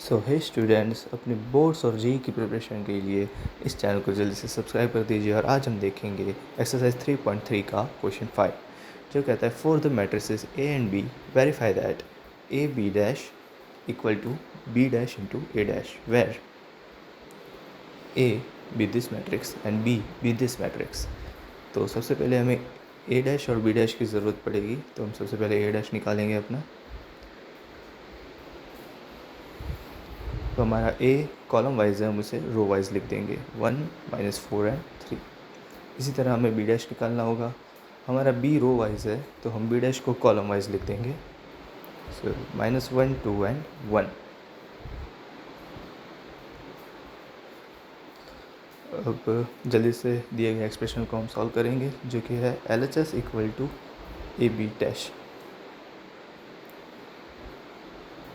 सो हे students, अपने boards और JEE की प्रिपरेशन के लिए इस चैनल को जल्दी से सब्सक्राइब कर दीजिए। और आज हम देखेंगे एक्सरसाइज 3.3 का क्वेश्चन 5, जो कहता है for the matrices A and B verify that A B dash equal to B dash into A dash where A B this matrix and B this matrix. तो सबसे पहले हमें ए डैश और B dash की ज़रूरत पड़ेगी, तो हम सबसे पहले ए डैश निकालेंगे अपना। तो हमारा ए कॉलम वाइज है, हम उसे रो वाइज लिख देंगे 1 -4 एंड 3। इसी तरह हमें बी डैश निकालना होगा। हमारा बी रो वाइज है, तो हम बी डैश को कॉलम वाइज लिख देंगे। सो -1 2 एंड 1। अब जल्दी से दिए गए एक्सप्रेशन को हम सॉल्व करेंगे, जो कि है LHS equal to A B dash.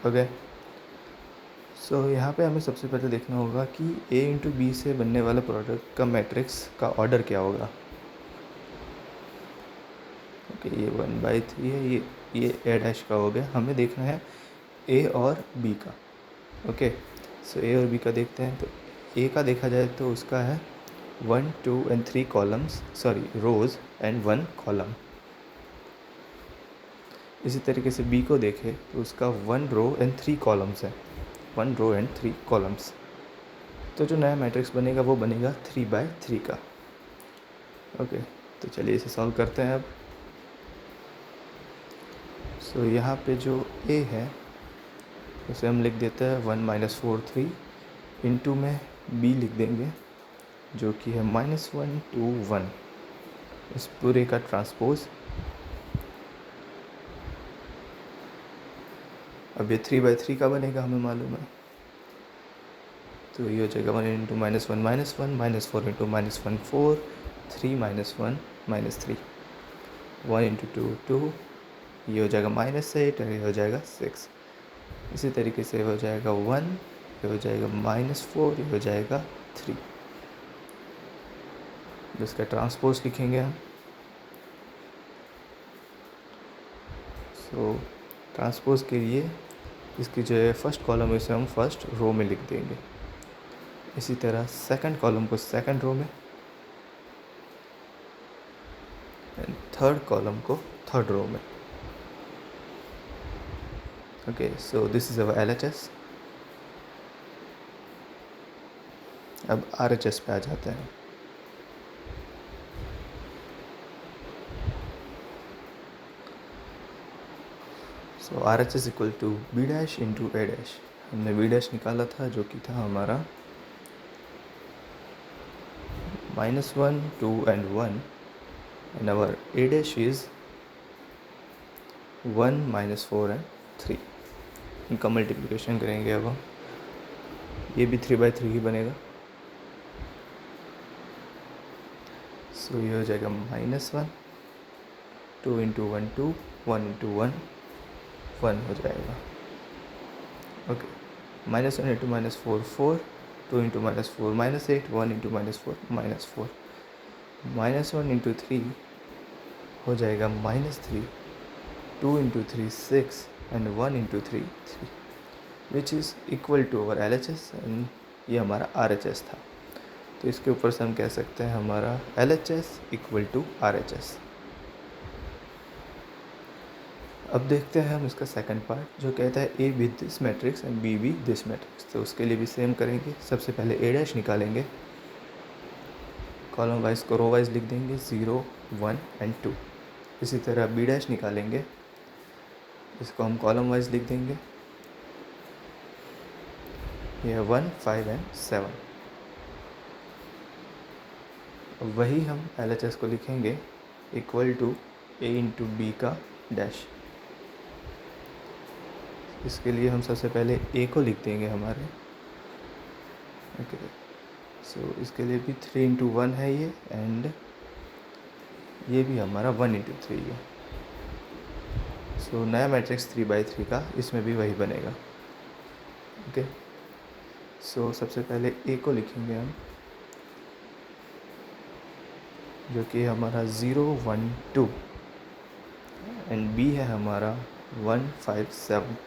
Okay, so यहाँ पे हमें सबसे पहले देखना होगा कि ए इंटू बी से बनने वाला प्रोडक्ट का मैट्रिक्स का ऑर्डर क्या होगा। ओके, ये 1/3 है, ये ए डैश का हो गया। हमें देखना है ए और बी का। ओके, सो ए और बी का देखते हैं। तो ए का देखा जाए तो उसका है 1 2 and 3 columns, rows and 1 column. इसी तरीके से बी को देखें तो उसका 1 रो एंड 3 कॉलम्स है, 1 रो एंड 3 कॉलम्स। तो जो नया मैट्रिक्स बनेगा वो बनेगा 3/3 का। ओके, तो चलिए इसे सॉल्व करते हैं अब। सो यहाँ पे जो ए है उसे हम लिख देते हैं 1 -4 3। इंटू में बी लिख देंगे, जो कि है -1 2 1। इस पूरे का ट्रांसपोज। अब ये 3/3 का बनेगा, हमें मालूम है। तो ये हो जाएगा 1 इंटू -1 -1 -4 इंटू -1 4 3 -1 -3 1 इंटू 2 2। ये हो जाएगा -8 और ये हो जाएगा 6। इसी तरीके से हो जाएगा 1, ये हो जाएगा -4, ये हो जाएगा 3। जिसका ट्रांसपोज लिखेंगे हम। सो ट्रांसपोज के लिए इसकी जो है फर्स्ट कॉलम, इसे हम फर्स्ट रो में लिख देंगे। इसी तरह सेकंड कॉलम को सेकंड रो में, एंड थर्ड कॉलम को थर्ड रो में। Okay, so this is our LHS। अब RHS पे आ जाते हैं। So RHS equal to B dash into A dash. हमने बी डैश निकाला था, जो कि था हमारा -1 2 and 1, and our A dash is 1 -4 and 3। इनका मल्टीप्लिकेशन करेंगे अब हम। ये भी 3/3 ही बनेगा। सो ये हो जाएगा -1 2 इंटू 1 2 1 इंटू 1 1 हो जाएगा। Okay, -1 into -4 4 2 into -4 -8 1 into -4 -4 -1 into 3 हो जाएगा -3 2 into 3 6 and 1 into 3 3, which is equal to our LHS, एंड ये हमारा RHS था। तो इसके ऊपर से हम कह सकते हैं हमारा LHS इक्वल टू RHS। अब देखते हैं हम इसका सेकंड पार्ट, जो कहता है ए with this matrix and be with this matrix. तो उसके लिए भी सेम करेंगे। सबसे पहले ए डैश निकालेंगे, कॉलम वाइज को रो वाइज लिख देंगे 0 1 एंड 2। इसी तरह बी डैश निकालेंगे, इसको हम कॉलम वाइज लिख देंगे, यह 1 5 एंड 7। वही हम LHS को लिखेंगे equal to A into B का डैश। इसके लिए हम सबसे पहले ए को लिख देंगे हमारे। ओके, सो इसके लिए भी 3 इंटू 1 है ये, एंड ये भी हमारा 1 इंटू 3 है। सो नया मैट्रिक्स 3/3 का इसमें भी वही बनेगा। ओके, सो सबसे पहले ए को लिखेंगे हम, जो कि हमारा 0 1 2, एंड बी है हमारा 1 5 7।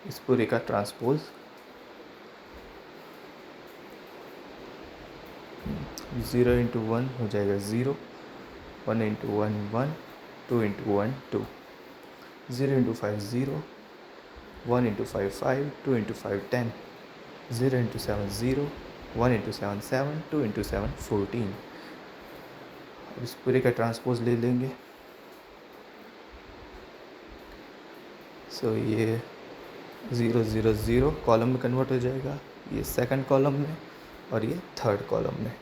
इस पूरे का ट्रांसपोज 0 इंटू 1 हो जाएगा 0, 1 into 1 1, 2 into 1 2, 0 into 5 0, 1 into 5 5, 2 into 5 10, 0 into 7 0, 1 into 7 7, 2 into 7 14। अब इस पूरे का ट्रांसपोज ले लेंगे। सो ये 0 0 0 कॉलम में कन्वर्ट हो जाएगा, ये सेकंड कॉलम में और ये थर्ड कॉलम में।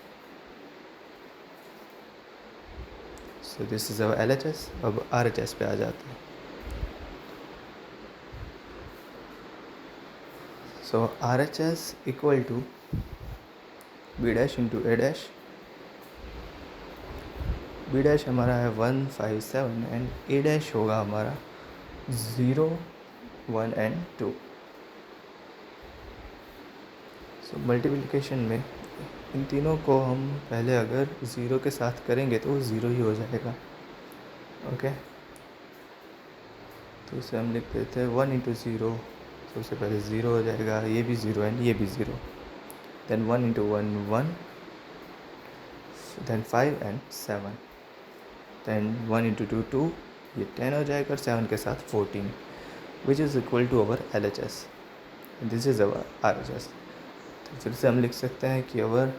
So this is our LHS। अब RHS पे आ जाते हैं। So RHS equal to B dash into A dash. B dash हमारा है 1 5 7 एंड A डैश होगा हमारा 0 1 एंड 2। सो मल्टीप्लिकेशन में इन तीनों को हम पहले अगर ज़ीरो के साथ करेंगे तो वो ज़ीरो ही हो जाएगा। ओके, तो इसे हम लिख देते हैं 1 इंटू 0, सबसे पहले 0 हो जाएगा, ये भी 0 एंड ये भी 0, then 1 into 1 1, then 5 and 7, then 1 into 2 2, ये 10 हो जाएगा और 7 के साथ 14, which is equal to our LHS। This is our RHS। तो फिर से हम लिख सकते हैं कि अवर